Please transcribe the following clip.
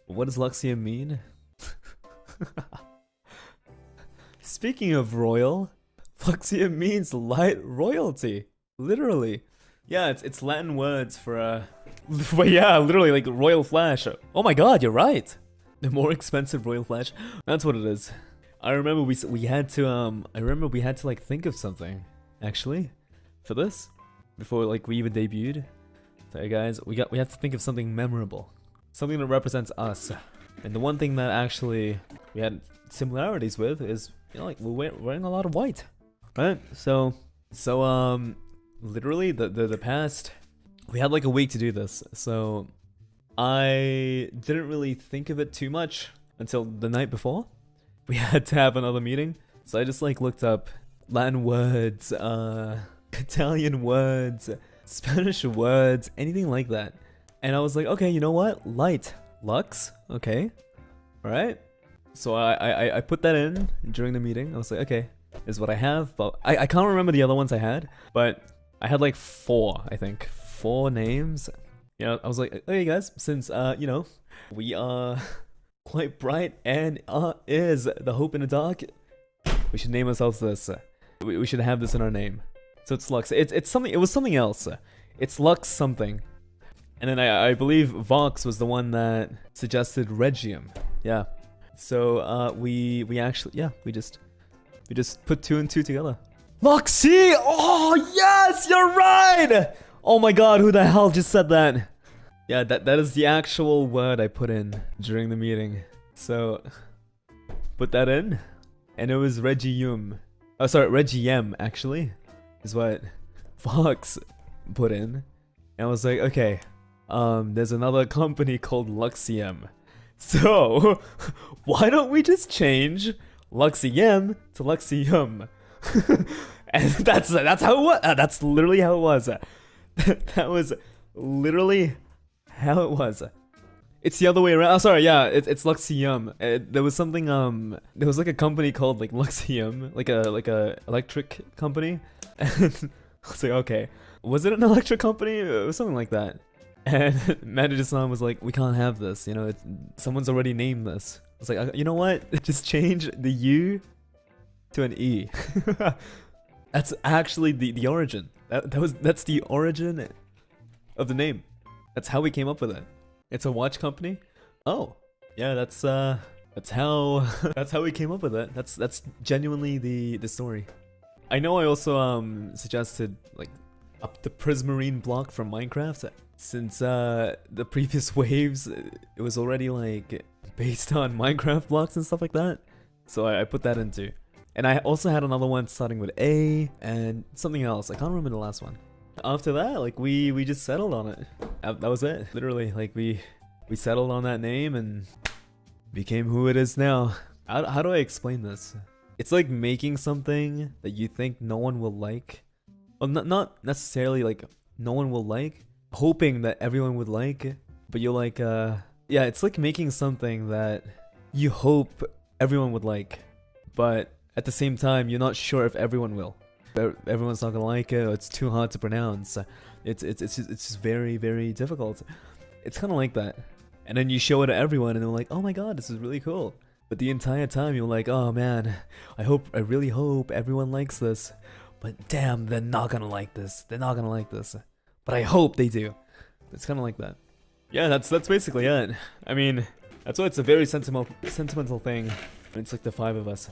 What does LUXIEM mean? Speaking of royal, LUXIEM means light royalty. Literally. Yeah, it's Latin words for but yeah, literally like royal flash. Oh my god, you're right. The more expensive royal flash. That's what it is. I remember we had to like think of something actually for this before like we even debuted. So hey guys, we have to think of something memorable. Something that represents us. And the one thing that actually we had similarities with is, you know, like we're wearing a lot of white. Right? So literally the past, we had like a week to do this. So I didn't really think of it too much until the night before. We had to have another meeting. So I just like looked up Latin words, Italian words, Spanish words, anything like that. And I was like, okay, you know what? Light. Lux? Okay. Alright. So I put that in during the meeting. I was like, okay, this is what I have. But I can't remember the other ones I had. But I had like 4, I think. 4 names. You know, I was like, okay guys, since, you know, we are quite bright and is the hope in the dark, we should name ourselves this. We should have this in our name. So it's Lux. It's something, it was something else. It's Lux something. And then I believe Vox was the one that suggested Regium. Yeah. So we actually, yeah, we just put 2 and 2 together. Luxie! Oh yes, you're right! Oh my god, who the hell just said that? Yeah, that is the actual word I put in during the meeting. So put that in, and it was Regium. Oh sorry, Regiem actually is what Fox put in. And I was like, okay, there's another company called LUXIEM. So why don't we just change LUXIEM to LUXIEM? And that's how it was. That's literally how it was. That was literally how it was. It's the other way around. Oh, sorry, yeah, it's LUXIEM. There was something. There was like a company called like LUXIEM, like a electric company. And I was like, okay, was it an electric company? It was something like that. And Nijisanji was like, we can't have this. You know, someone's already named this. I was like, you know what? Just change the U to an E. That's actually the origin. That's the origin of the name. That's how we came up with it. It's a watch company. Oh, yeah, that's how that's how we came up with it. That's genuinely the story. I know I also suggested like up the prismarine block from Minecraft, since the previous waves, it was already like based on Minecraft blocks and stuff like that. So I put that into. And I also had another one starting with A and something else. I can't remember the last one. After that, like we just settled on it. That was it. Literally, like we settled on that name and became who it is now. How do I explain this? It's like making something that you think no one will like. Well, not necessarily like no one will like, hoping that everyone would like, but you're like yeah, it's like making something that you hope everyone would like, but at the same time, you're not sure if everyone will. Everyone's not gonna like it, or it's too hard to pronounce. It's just very, very difficult. It's kind of like that. And then you show it to everyone, and they're like, "Oh my god, this is really cool." But the entire time, you're like, "Oh man, I really hope everyone likes this." But damn, they're not gonna like this. They're not gonna like this. But I hope they do. It's kind of like that. Yeah, that's basically it. I mean, that's why it's a very sentimental thing. It's like the 5 of us.